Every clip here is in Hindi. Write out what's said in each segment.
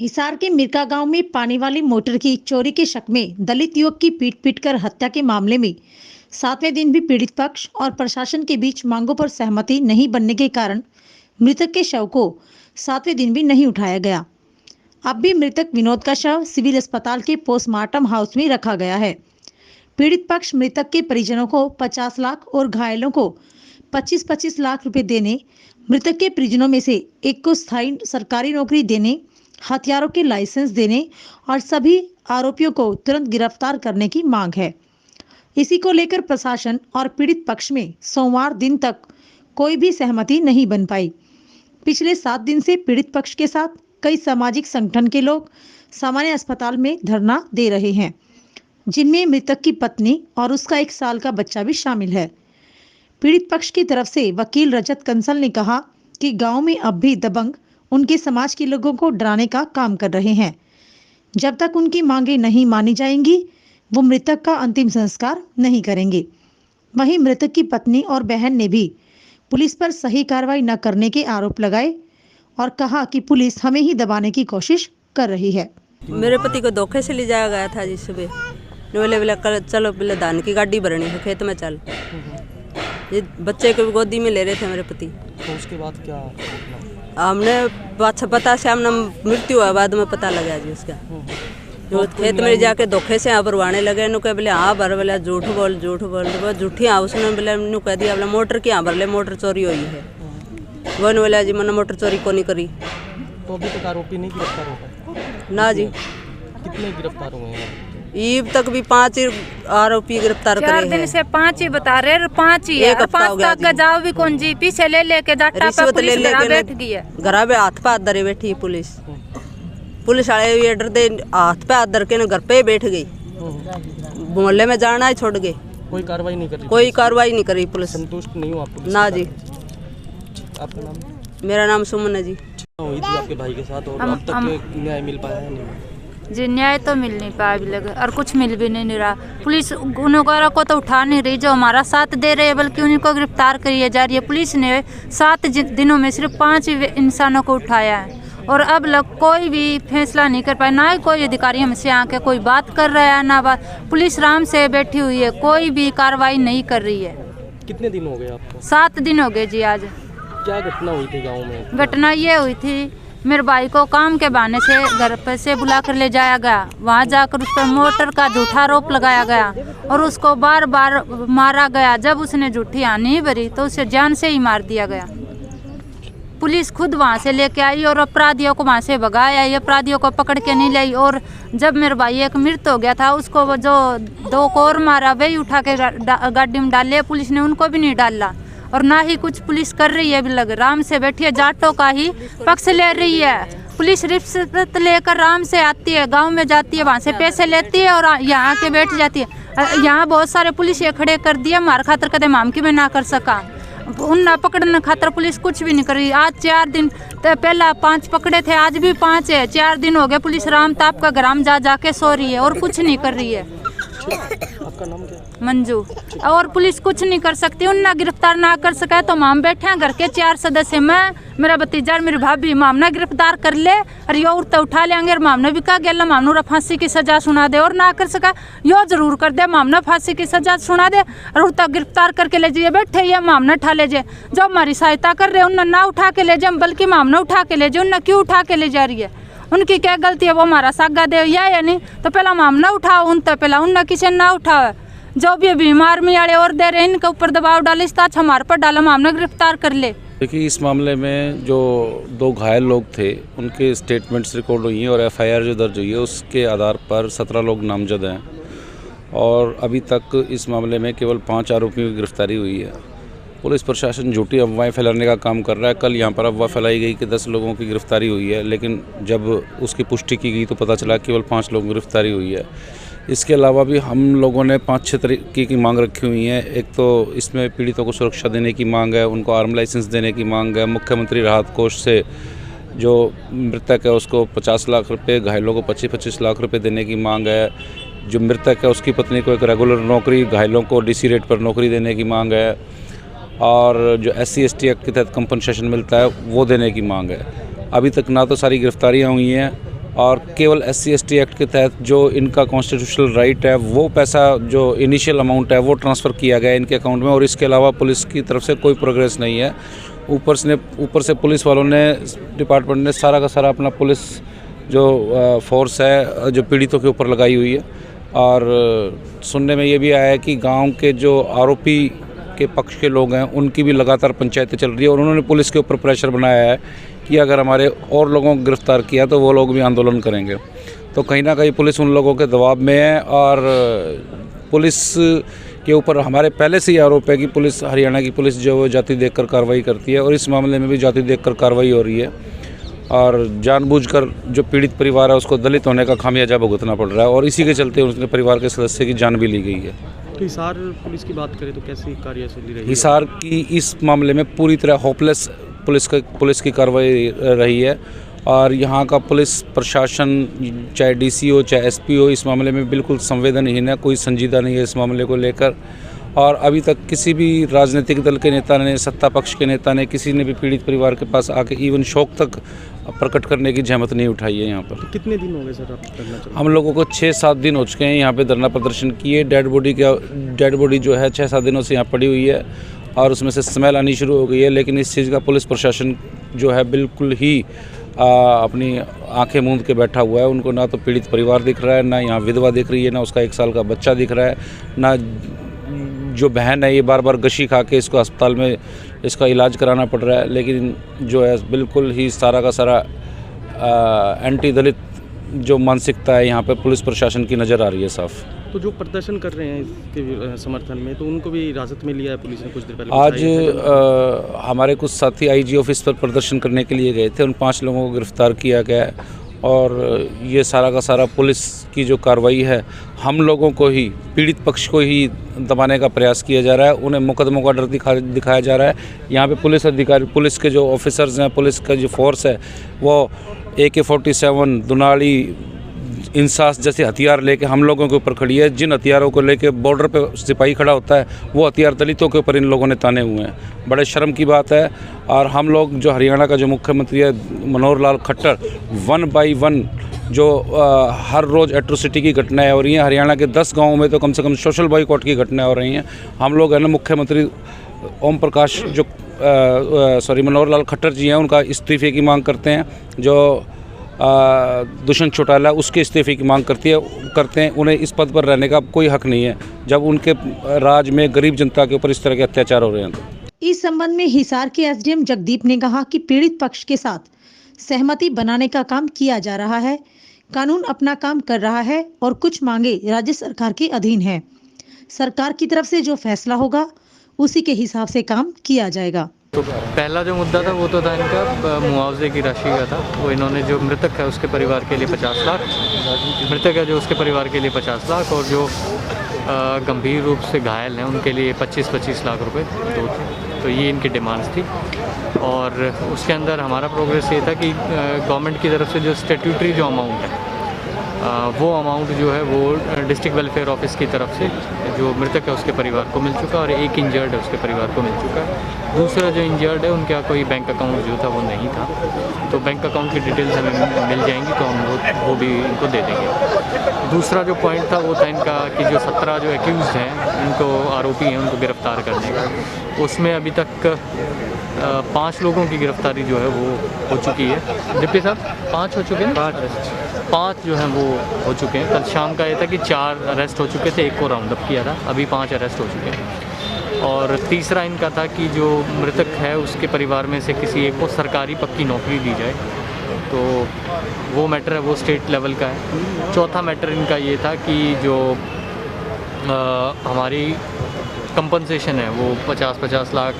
हिसार के मिरका गांव में पानी वाली मोटर की चोरी के शक में दलित युवक की पीट-पीटकर हत्या के मामले में 7वें दिन भी पीड़ित पक्ष और प्रशासन के बीच मांगों पर सहमति नहीं बनने के कारण मृतक के शव को 7वें दिन भी नहीं उठाया गया। अब भी मृतक विनोद का शव सिविल अस्पताल के पोस्टमार्टम हाउस में रखा गया है। पीड़ित पक्ष मृतक के परिजनों को 50 लाख और घायलों को 25-25 लाख रुपए देने, मृतक के परिजनों में से एक को स्थायी सरकारी नौकरी देने, हथियारों के लाइसेंस देने और सभी आरोपियों को तुरंत गिरफ्तार करने की मांग है। इसी को लेकर प्रशासन और पीड़ित पक्ष में सोमवार दिन तक कोई भी सहमति नहीं बन पाई। पिछले 7 दिन से पीड़ित पक्ष के साथ कई सामाजिक संगठन के लोग सामान्य अस्पताल में धरना दे रहे हैं, जिनमें मृतक की पत्नी और उसका 1 साल का बच्चा भी शामिल है। पीड़ित पक्ष की तरफ से वकील रजत कंसल ने कहा कि गांव में अब भी दबंग उनके समाज के लोगों को डराने का काम कर रहे हैं। जब तक उनकी मांगे नहीं मानी जाएंगी, वो मृतक का अंतिम संस्कार नहीं करेंगे। वहीं मृतक की पत्नी और बहन ने भी पुलिस पर सही कार्रवाई न करने के आरोप लगाए और कहा कि पुलिस हमें ही दबाने की कोशिश कर रही है। मेरे पति को धोखे से ले जाया गया था जी सुबह। बोले कल चलो पहले धान की गाड़ी भरनी है, खेत में चल। ये बच्चे को गोदी में ले रहे थे मेरे पति। तो उसके बाद क्या हमने पता से हमने मृत्यु हुआ, बाद में पता लगा जी उसका। जो खेत में जाके धोखे से यहाँ भरवाने लगे, नु कह बोले हाँ भर, बोले झूठ बोल वो झूठी हाँ। उसने बोले नु कह दिया बोले मोटर की हाँ भर ले, मोटर चोरी हुई है। वो ने बोला जी मैंने मोटर चोरी को नहीं करी। तो अभी तक आरोपी नहीं गिरफ्तार हो पाए ना जी। कितने गिरफ्तार हुए हैं? ईब तक भी 5 आरोपी गिरफ्तार करे हैं। 4 दिन से 5 ही बता रहे, 5 ही है। 5 तक का जाओ भी कौन जी, पीछे ले लेके जाटा पे पुलिस घरा बैठ गई है। घरा पे हाथ पे हाथ धरे बैठी है पुलिस। पुलिस वाले ये डर दे हाथ पे हाथ धर के घर पे बैठ गई। मोहल्ले में जाना ही छोड़ गए। कोई कार्रवाई नहीं करी? कोई कार्रवाई नहीं करी पुलिस। संतुष्ट नहीं हुआ पुलिस? ना जी। आपका नाम? मेरा नाम सुमन है जी। हुई थी आपके भाई के साथ और अब तक न्याय मिल पाया है नहीं? जी न्याय तो मिल नहीं पाया अभी लगे, और कुछ मिल भी नहीं रहा। पुलिस गुनहगारों को तो उठा नहीं रही जो हमारा साथ दे रही है, बल्कि उन्हीं को गिरफ्तार करी जा रही है। पुलिस ने 7 दिनों में सिर्फ 5 इंसानों को उठाया है और अब कोई भी फैसला नहीं कर पाया। ना ही कोई अधिकारी हमसे आके कोई बात कर रहा है, ना बात। पुलिस आराम से बैठी हुई है, कोई भी कार्रवाई नहीं कर रही है। कितने दिन हो गए आपको? 7 दिन हो गए जी। आज क्या घटना हुई थी गाँव में? घटना ये हुई थी, मेरे भाई को काम के बहाने से घर पर से बुला कर ले जाया गया। वहाँ जाकर उस पर मोटर का झूठा आरोप लगाया गया और उसको बार बार मारा गया। जब उसने झूठी हाँ नहीं भरी तो उसे जान से ही मार दिया गया। पुलिस खुद वहाँ से लेके आई और अपराधियों को वहाँ से भगाया। ये अपराधियों को पकड़ के नहीं लाई। और जब मेरा भाई एक मृत हो गया था, उसको जो 2 को और मारा वही उठा के गाड़ी में डाल लिया। पुलिस ने उनको भी नहीं डाला और ना ही कुछ पुलिस कर रही है। अभी लग राम से बैठी है, जाटों का ही पक्ष ले रही है। पुलिस रिश्वत लेकर राम से आती है, गांव में जाती है, वहाँ से पैसे लेती है और यहाँ के बैठ जाती है। यहाँ बहुत सारे पुलिस ये खड़े कर दिए, मार खातर कदे मामकी में ना कर सका। उन ना पकड़ने खातर पुलिस कुछ भी नहीं कर रही। आज 4 दिन तो पहला 5 पकड़े थे, आज भी 5 है। 4 दिन हो गए पुलिस राम ताप का ग्राम जाके सो रही है और कुछ नहीं कर रही है। आपका नाम क्या? मंजू। और पुलिस कुछ नहीं कर सकती। उन गिरफ्तार ना कर सका तो माम बैठे हैं घर के 4 सदस्य, मैं, मेरा भतीजा और मेरी भाभी। मामना गिरफ्तार कर ले और यो उड़ता उठा लेंगे और मामना भी कहा गया मामनू फांसी की सजा सुना दे। और ना कर सका यो जरूर कर दे, मामना फांसी की सजा सुना दे और उड़ता गिरफ्तार करके ले जाइए। बैठे ये मामना उठा ले जाए, जो हमारी सहायता कर रहे उन ना उठा के ले जाए, बल्कि मामना उठा के ले जाए। उन क्यों उठा के ले जा रही है? उनकी क्या गलती है? वो हमारा सागा दे या नहीं? तो पहला मामला उठाओ उन, तो पहला उन किसी ना उठाओ। जो भी बीमार में आड़े और दे रहे इनके ऊपर दबाव डाले, इस ताछ हमारे पर डाला, मामला गिरफ्तार कर ले। देखिए, इस मामले में जो 2 घायल लोग थे उनके स्टेटमेंट्स रिकॉर्ड हुई हैं और FIR जो दर्ज हुई है उसके आधार पर 17 लोग नामजद हैं और अभी तक इस मामले में केवल 5 आरोपियों की गिरफ्तारी हुई है। पुलिस प्रशासन झूठी अफवाहें फैलाने का काम कर रहा है। कल यहाँ पर अफवाह फैलाई गई कि 10 लोगों की गिरफ्तारी हुई है, लेकिन जब उसकी पुष्टि की गई तो पता चला केवल 5 लोगों की गिरफ्तारी हुई है। इसके अलावा भी हम लोगों ने 5-6 तरीके की मांग रखी हुई है। एक तो इसमें पीड़ितों को सुरक्षा देने की मांग है, उनको आर्म लाइसेंस देने की मांग है, मुख्यमंत्री राहत कोष से जो मृतक है उसको 50 लाख रुपये, घायलों को 25-25 लाख रुपये देने की मांग है। जो मृतक है उसकी पत्नी को एक रेगुलर नौकरी, घायलों को DC रेट पर नौकरी देने की मांग है और जो SC/ST एक्ट के तहत कंपनसेशन मिलता है वो देने की मांग है। अभी तक ना तो सारी गिरफ्तारियां हुई हैं और केवल SC/ST एक्ट के तहत जो इनका कॉन्स्टिट्यूशनल राइट है वो पैसा जो इनिशियल अमाउंट है वो ट्रांसफ़र किया गया इनके अकाउंट में, और इसके अलावा पुलिस की तरफ से कोई प्रोग्रेस नहीं है। ऊपर से पुलिस वालों ने, डिपार्टमेंट ने सारा का सारा अपना पुलिस जो फोर्स है जो पीड़ितों के ऊपर लगाई हुई है। और सुनने में ये भी आया है कि गांव के जो आरोपी के पक्ष के लोग हैं उनकी भी लगातार पंचायतें चल रही है, और उन्होंने पुलिस के ऊपर प्रेशर बनाया है कि अगर हमारे और लोगों को गिरफ्तार किया तो वो लोग भी आंदोलन करेंगे। तो कहीं ना कहीं पुलिस उन लोगों के दबाव में है, और पुलिस के ऊपर हमारे पहले से ही आरोप है कि पुलिस, हरियाणा की पुलिस जो जाति देखकर कार्रवाई करती है, और इस मामले में भी जाति देखकर कार्रवाई हो रही है, और जानबूझकर जो पीड़ित परिवार है उसको दलित होने का खामियाजा भुगतना पड़ रहा है, और इसी के चलते उसने परिवार के सदस्य की जान भी ली गई है। तो हिसार पुलिस की बात करें तो कैसी कार्यशैली रही? हिसार की इस मामले में पूरी तरह होपलेस पुलिस की कार्रवाई रही है, और यहाँ का पुलिस प्रशासन, चाहे DCO चाहे SPO, इस मामले में बिल्कुल संवेदनहीन है, कोई संजीदा नहीं है इस मामले को लेकर। और अभी तक किसी भी राजनीतिक दल के नेता ने, सत्ता पक्ष के नेता ने, किसी ने भी पीड़ित परिवार के पास आके इवन शोक तक प्रकट करने की जहमत नहीं उठाई है यहाँ पर। तो कितने दिन हो गए सर आप धरना चला? हम लोगों को 6-7 दिन हो चुके हैं यहाँ पे धरना प्रदर्शन किए। डेड बॉडी जो है 6-7 दिनों से यहाँ पड़ी हुई है, और उसमें से स्मेल आनी शुरू हो गई है। लेकिन इस चीज़ का पुलिस प्रशासन जो है बिल्कुल ही अपनी आंखें मूंद के बैठा हुआ है। उनको ना तो पीड़ित परिवार दिख रहा है, ना यहाँ विधवा दिख रही है, ना उसका 1 साल का बच्चा दिख रहा है, ना जो बहन है ये बार बार गशी खा के इसको अस्पताल में इसका इलाज कराना पड़ रहा है। लेकिन जो है बिल्कुल ही सारा का सारा एंटी दलित जो मानसिकता है यहाँ पे पुलिस प्रशासन की नज़र आ रही है साफ। तो जो प्रदर्शन कर रहे हैं इसके समर्थन में, तो उनको भी हिरासत में लिया है पुलिस ने कुछ देर पहले? आज हमारे कुछ साथी IG ऑफिस पर प्रदर्शन करने के लिए गए थे, उन 5 लोगों को गिरफ्तार किया गया है, और ये सारा का सारा पुलिस की जो कार्रवाई है हम लोगों को ही, पीड़ित पक्ष को ही दबाने का प्रयास किया जा रहा है। उन्हें मुकदमों का डर दिखाया जा रहा है। यहाँ पे पुलिस अधिकारी, पुलिस के जो ऑफिसर्स हैं, पुलिस का जो फोर्स है वो AK-47, दुनाली, इंसास जैसे हथियार लेके हम लोगों के ऊपर खड़ी है। जिन हथियारों को लेके बॉर्डर पे सिपाही खड़ा होता है वो हथियार दलितों के ऊपर इन लोगों ने ताने हुए हैं। बड़े शर्म की बात है। और हम लोग जो हरियाणा का जो मुख्यमंत्री है मनोहर लाल खट्टर, 1 बाई 1 जो हर रोज़ एट्रोसिटी की घटनाएं हो रही हैं। हरियाणा के 10 गाँवों में तो कम से कम सोशल बॉयकॉट की घटनाएं हो रही हैं। हम लोग है ना, मुख्यमंत्री ओम प्रकाश जो मनोहर लाल खट्टर जी हैं उनका इस्तीफे की मांग करते हैं। जो दुष्यंत चौटाला उसके इस्तीफे की मांग करते हैं। उन्हें इस पद पर रहने का कोई हक नहीं है जब उनके राज में गरीब जनता के ऊपर इस तरह के अत्याचार हो रहे हैं। इस संबंध में हिसार के SDM जगदीप ने कहा कि पीड़ित पक्ष के साथ सहमति बनाने का काम किया जा रहा है। कानून अपना काम कर रहा है और कुछ मांगे राज्य सरकार के अधीन है। सरकार की तरफ से जो फैसला होगा उसी के हिसाब से काम किया जाएगा। तो पहला जो मुद्दा था वो तो था इनका मुआवजे की राशि का था। वो इन्होंने जो मृतक है उसके परिवार के लिए 50 लाख, मृतक है जो उसके परिवार के लिए 50 लाख, और जो गंभीर रूप से घायल हैं उनके लिए 25-25 लाख रुपए दो थे। तो ये इनकी डिमांड्स थी। और उसके अंदर हमारा प्रोग्रेस ये था कि गवर्नमेंट की तरफ से जो स्टैट्यूटरी जो अमाउंट है वो अमाउंट जो है वो डिस्ट्रिक्ट वेलफेयर ऑफिस की तरफ से जो मृतक है उसके परिवार को मिल चुका, और एक इंजर्ड है उसके परिवार को मिल चुका है। दूसरा जो इंजर्ड है उनका कोई बैंक अकाउंट जो था वो नहीं था, तो बैंक अकाउंट की डिटेल्स हमें मिल जाएंगी तो हम वो भी इनको दे देंगे। दूसरा जो पॉइंट था वो था इनका कि जो 17 जो एक्यूज़ हैं, इनको आरोपी हैं, उनको गिरफ़्तार करने का, उसमें अभी तक 5 लोगों की गिरफ्तारी जो है वो हो चुकी है। डिप्टी साहब 5 हो चुके हैं, 5 जो हैं वो हो चुके हैं। कल शाम का ये था कि 4 अरेस्ट हो चुके थे, 1 को राउंड अप किया था, अभी 5 अरेस्ट हो चुके हैं। और तीसरा इनका था कि जो मृतक है उसके परिवार में से किसी एक को सरकारी पक्की नौकरी दी जाए, तो वो मैटर है वो स्टेट लेवल का है। चौथा मैटर इनका ये था कि जो हमारी कंपनसेशन है वो 50 लाख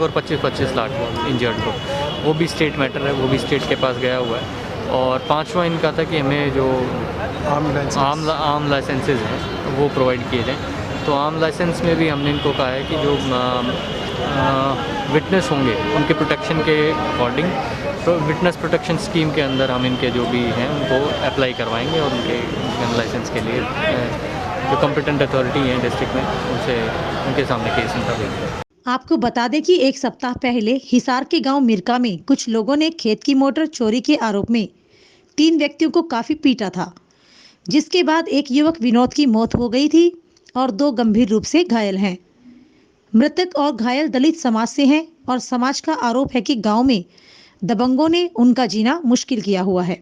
और 25 लाख इंजर्ड को, वो भी स्टेट मैटर है, वो भी स्टेट के पास गया हुआ है। और 5वां इनका था कि हमें जो आम लाइसेंसेज हैं वो प्रोवाइड किए जाएँ। तो आम लाइसेंस में भी हमने इनको कहा है कि जो विटनेस होंगे उनके प्रोटेक्शन के अकॉर्डिंग, तो विटनेस प्रोटेक्शन स्कीम के अंदर हम इनके जो भी हैं उनको अप्लाई करवाएंगे, और उनके गन लाइसेंस के लिए जो कॉम्पिटेंट अथॉरिटी हैं डिस्ट्रिक्ट में उनके सामने केस उनका देंगे। आपको बता दें कि 1 सप्ताह पहले हिसार के गांव मिरका में कुछ लोगों ने खेत की मोटर चोरी के आरोप में 3 व्यक्तियों को काफी पीटा था, जिसके बाद एक युवक विनोद की मौत हो गई थी और 2 गंभीर रूप से घायल हैं। मृतक और घायल दलित समाज से हैं और समाज का आरोप है कि गांव में दबंगों ने उनका जीना मुश्किल किया हुआ है।